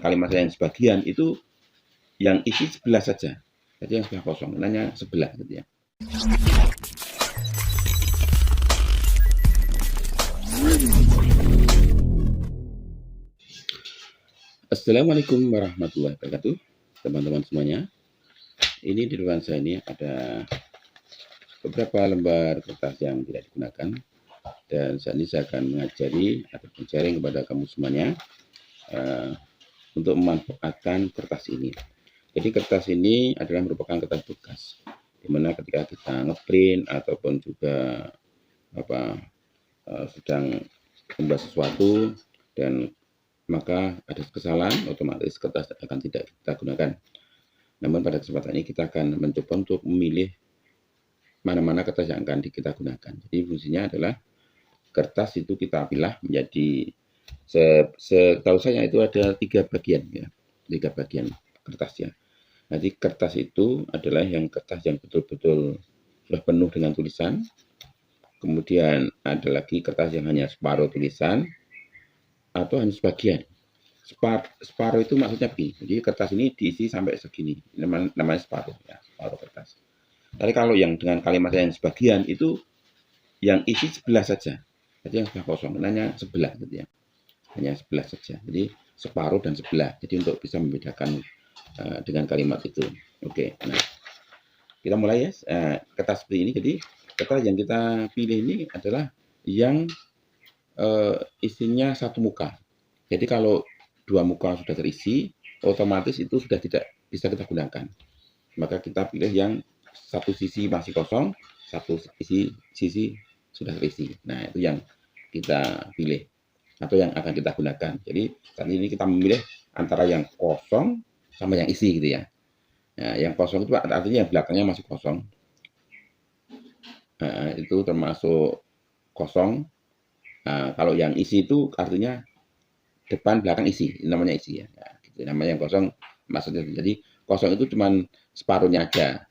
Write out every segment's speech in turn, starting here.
kalimat saya yang sebagian itu yang isi sebelah saja. Jadi yang sebelah kosong, hanya sebelah gitu ya. Assalamualaikum warahmatullahi wabarakatuh, teman-teman semuanya. Ini di depan saya ini ada beberapa lembar kertas yang tidak digunakan, dan saat ini saya akan mengajari atau sharing kepada kamu semuanya untuk memanfaatkan kertas ini. Jadi kertas ini adalah merupakan kertas bekas, dimana ketika kita ngeprint ataupun juga sedang membuat sesuatu dan maka ada kesalahan, otomatis kertas akan tidak kita gunakan. Namun pada kesempatan ini kita akan mencoba untuk memilih mana-mana kertas yang akan kita gunakan. Jadi fungsinya adalah kertas itu kita pilah menjadi, setahu saya itu ada 3 bagian ya, 3 bagian kertasnya. Nanti kertas itu adalah yang kertas yang betul-betul sudah penuh dengan tulisan. Kemudian ada lagi kertas yang hanya separuh tulisan atau hanya sebagian. Separuh itu maksudnya B. Jadi kertas ini diisi sampai segini. Namanya separuh ya, separuh kertas. Tapi kalau yang dengan kalimat yang sebagian itu yang isi sebelah saja. Jadi yang sebelah kosong, hanya sebelah gitu ya. Hanya sebelah saja. Jadi separuh dan sebelah. Jadi untuk bisa membedakan dengan kalimat itu. Oke, nah kita mulai ya. Kertas seperti ini. Jadi kertas yang kita pilih ini adalah yang isinya satu muka. Jadi kalau 2 muka sudah terisi, otomatis itu sudah tidak bisa kita gunakan. Maka kita pilih yang satu sisi masih kosong, satu sisi sudah terisi. Nah itu yang kita pilih atau yang akan kita gunakan. Jadi saat ini kita memilih antara yang kosong sama yang isi gitu ya. Nah, yang kosong itu artinya yang belakangnya masih kosong. Nah, itu termasuk kosong. Nah, kalau yang isi itu artinya depan belakang isi, namanya isi ya. Nah, gitu. Namanya yang kosong maksudnya. Jadi kosong itu cuman separuhnya aja,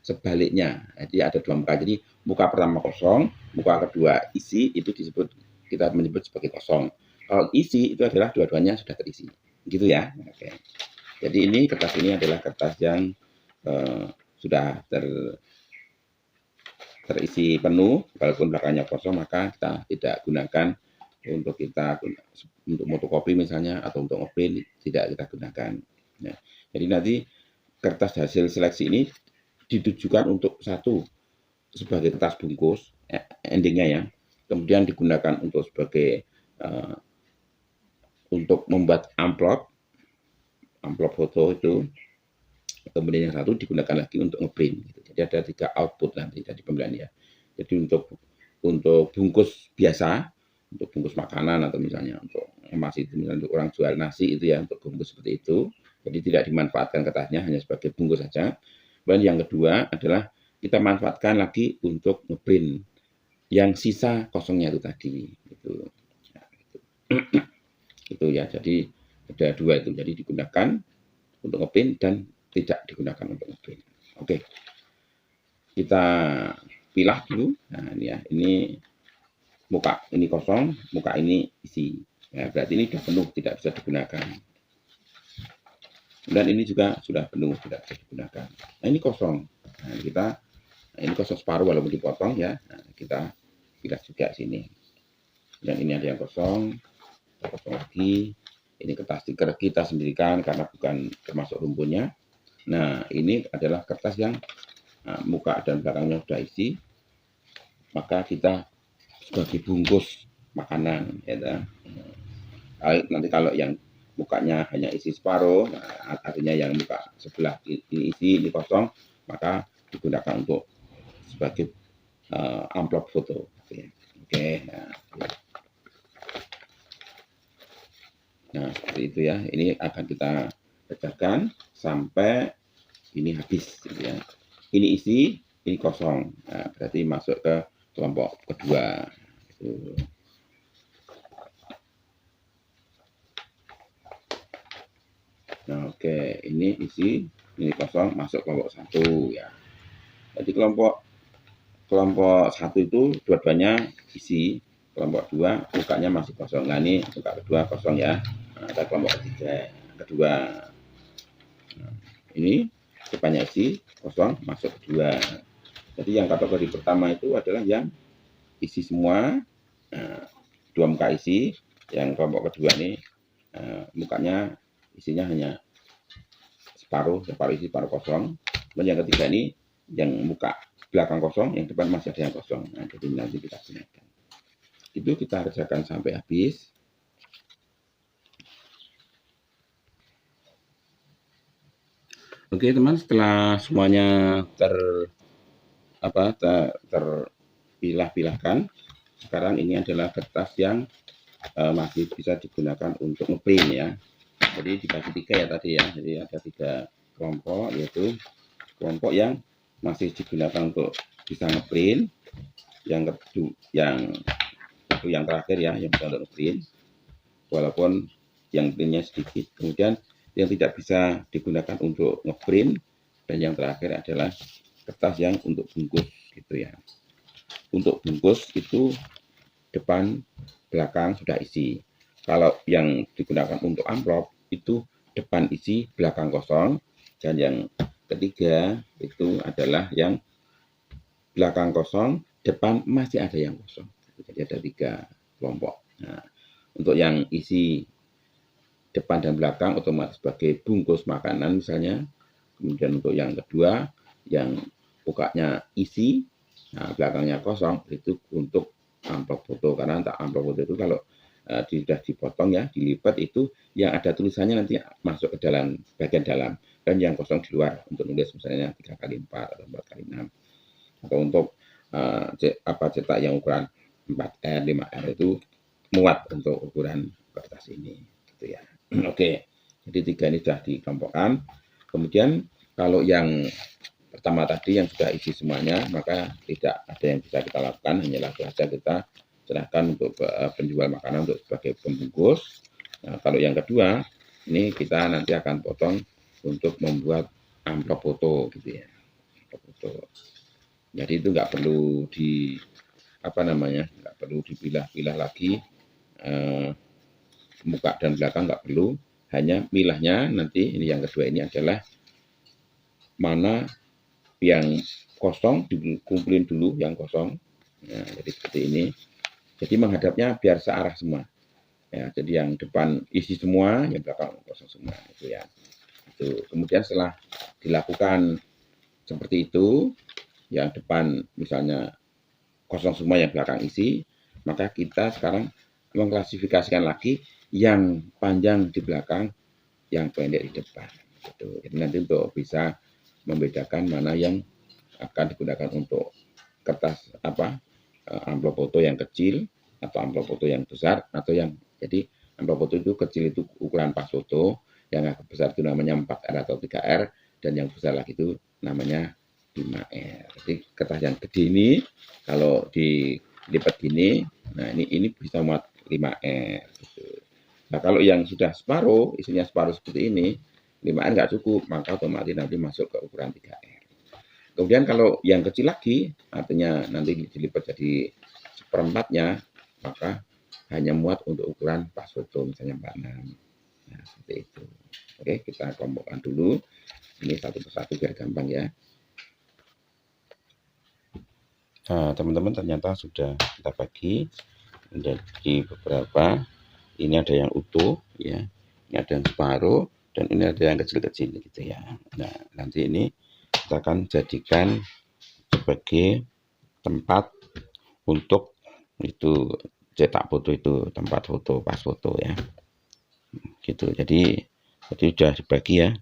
sebaliknya. Jadi ada 2 muka. Jadi muka pertama kosong, muka kedua isi, itu kita menyebut sebagai kosong. Kalau isi itu adalah dua-duanya sudah terisi. Gitu ya. Oke. Jadi ini kertas ini adalah kertas yang sudah terisi penuh, walaupun belakangnya kosong, maka kita tidak gunakan untuk fotokopi misalnya atau untuk ngeprint, tidak kita gunakan. Nah, jadi nanti kertas hasil seleksi ini ditujukan untuk satu sebagai kertas bungkus endingnya ya, kemudian digunakan untuk sebagai untuk membuat amplop foto itu, kemudian yang satu digunakan lagi untuk ngeprint gitu. Jadi ada 3 output nanti dari pembelian ya. Jadi untuk bungkus biasa, untuk bungkus makanan atau misalnya untuk masih misalnya untuk orang jual nasi itu ya, untuk bungkus seperti itu. Jadi tidak dimanfaatkan kertasnya, hanya sebagai bungkus saja. Dan yang kedua adalah kita manfaatkan lagi untuk ngeprint yang sisa kosongnya itu tadi gitu. Nah, itu ya. Jadi ada 2 itu, jadi digunakan untuk ngeprint dan tidak digunakan untuk ngeprint. Oke, kita pilah dulu. Nah ini ya, ini muka ini kosong, muka ini isi. Ya, berarti ini sudah penuh, tidak bisa digunakan. Dan ini juga sudah penuh, tidak bisa digunakan. Nah ini kosong. Nah, ini kosong separuh walaupun dipotong ya. Nah, kita pilah juga sini. Dan ini ada yang kosong lagi. Ini kertas stiker kita sendirikan karena bukan termasuk rumputnya. Nah, ini adalah kertas yang muka dan belakangnya sudah isi. Maka kita sebagai bungkus makanan ya. Nanti kalau yang mukanya hanya isi separuh, nah, artinya yang muka sebelah ini isi, ini kosong, maka digunakan untuk sebagai amplop foto. Oke, nah seperti itu ya. Ini akan kita pecahkan sampai ini habis gitu ya. Ini isi, ini kosong. Nah, berarti masuk ke kelompok kedua. Nah, oke, ini isi, ini kosong, masuk kelompok 1 ya. Jadi kelompok 1 itu dua-duanya isi, kelompok 2 mukanya masih kosong. Nah, ini muka kedua kosong ya. Ada kelompok kedua. Nah, ini depannya isi kosong masuk kedua. Jadi yang kategori pertama itu adalah yang isi semua, dua muka isi. Yang kelompok kedua ini mukanya isinya hanya separuh isi, separuh kosong. Dan yang ketiga ini yang muka belakang kosong, yang depan masih ada yang kosong. Nah, jadi nanti kita gunakan. Itu kita kerjakan sampai habis. Oke teman, setelah semuanya terpilah-pilahkan, sekarang ini adalah kertas yang masih bisa digunakan untuk ngeprint ya. Jadi dibagi tiga ya tadi ya. Jadi ada 3 kelompok, yaitu kelompok yang masih digunakan untuk bisa ngeprint, yang kedua, yang terakhir ya, yang bisa untuk ngeprint, walaupun yang printnya sedikit. Kemudian yang tidak bisa digunakan untuk ngeprint, dan yang terakhir adalah kertas yang untuk bungkus gitu ya. Untuk bungkus itu depan belakang sudah isi. Kalau yang digunakan untuk amplop itu depan isi belakang kosong, dan yang ketiga itu adalah yang belakang kosong depan masih ada yang kosong. Jadi ada 3 kelompok. Nah, untuk yang isi depan dan belakang otomatis sebagai bungkus makanan misalnya. Kemudian untuk yang kedua yang bukanya isi, nah belakangnya kosong, itu untuk amplop foto. Karena untuk amplop foto itu kalau sudah dipotong ya, dilipat, itu yang ada tulisannya nanti masuk ke dalam bagian dalam, dan yang kosong di luar untuk nulis misalnya 3x4 atau 4x6. Atau untuk cetak yang ukuran 4R, 5R itu muat untuk ukuran kertas ini gitu ya. Oke, jadi 3 ini sudah dikelompokkan. Kemudian kalau yang pertama tadi yang sudah isi semuanya, maka tidak ada yang bisa kita lakukan, hanya langsung saja kita serahkan untuk penjual makanan untuk sebagai pembungkus. Nah, kalau yang kedua ini kita nanti akan potong untuk membuat amplop foto gitu ya. Amplop foto. Jadi itu nggak perlu nggak perlu dipilah-pilah lagi, muka dan belakang nggak perlu, hanya milahnya nanti ini yang kedua ini adalah mana yang kosong dikumpulin dulu yang kosong. Nah, jadi seperti ini. Jadi menghadapnya biar searah semua. Ya, jadi yang depan isi semua, yang belakang kosong semua itu ya. Itu. Kemudian setelah dilakukan seperti itu, yang depan misalnya kosong semua, yang belakang isi, maka kita sekarang mengklasifikasikan lagi yang panjang di belakang, yang pendek di depan. Gitu. Jadi nanti untuk bisa membedakan mana yang akan digunakan untuk kertas amplop foto yang kecil atau amplop foto yang besar, atau yang jadi amplop foto itu kecil itu ukuran pas foto, yang agak besar itu namanya 4R atau 3R, dan yang besar lagi itu namanya 5R. Jadi kertas yang gede ini kalau dilipat gini, nah ini bisa muat 5R gitu. Nah kalau yang sudah separuh, isinya separuh seperti ini, 5R nggak cukup, maka otomatis nanti masuk ke ukuran 3R. Kemudian kalau yang kecil lagi, artinya nanti dilipat jadi seperempatnya, maka hanya muat untuk ukuran pas foto, misalnya 46. Nah, seperti itu. Oke, kita kelompokkan dulu. Ini satu persatu biar gampang ya. Nah, teman-teman ternyata sudah kita bagi menjadi beberapa. Ini ada yang utuh, ya. Ini ada yang separuh, dan ini ada yang kecil-kecil gitu ya. Nah, nanti ini kita akan jadikan sebagai tempat untuk itu cetak foto, itu tempat foto pas foto ya gitu. Jadi sudah dibagi ya,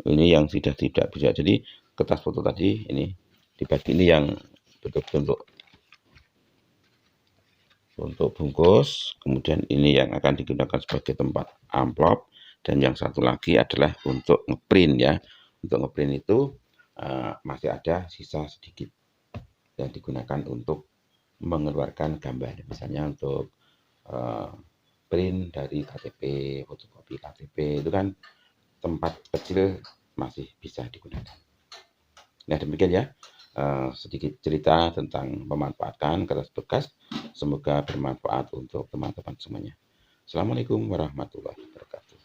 ini yang sudah tidak bisa, jadi kertas foto tadi ini dibagi, ini yang betul-betul untuk bungkus, kemudian ini yang akan digunakan sebagai tempat amplop, dan yang satu lagi adalah untuk ngeprint ya. Untuk ngeprint itu masih ada sisa sedikit yang digunakan untuk mengeluarkan gambar, misalnya untuk print dari KTP, fotokopi KTP, itu kan tempat kecil masih bisa digunakan. Nah demikian ya, sedikit cerita tentang memanfaatkan kertas bekas. Semoga bermanfaat untuk teman-teman semuanya. Assalamualaikum warahmatullahi wabarakatuh.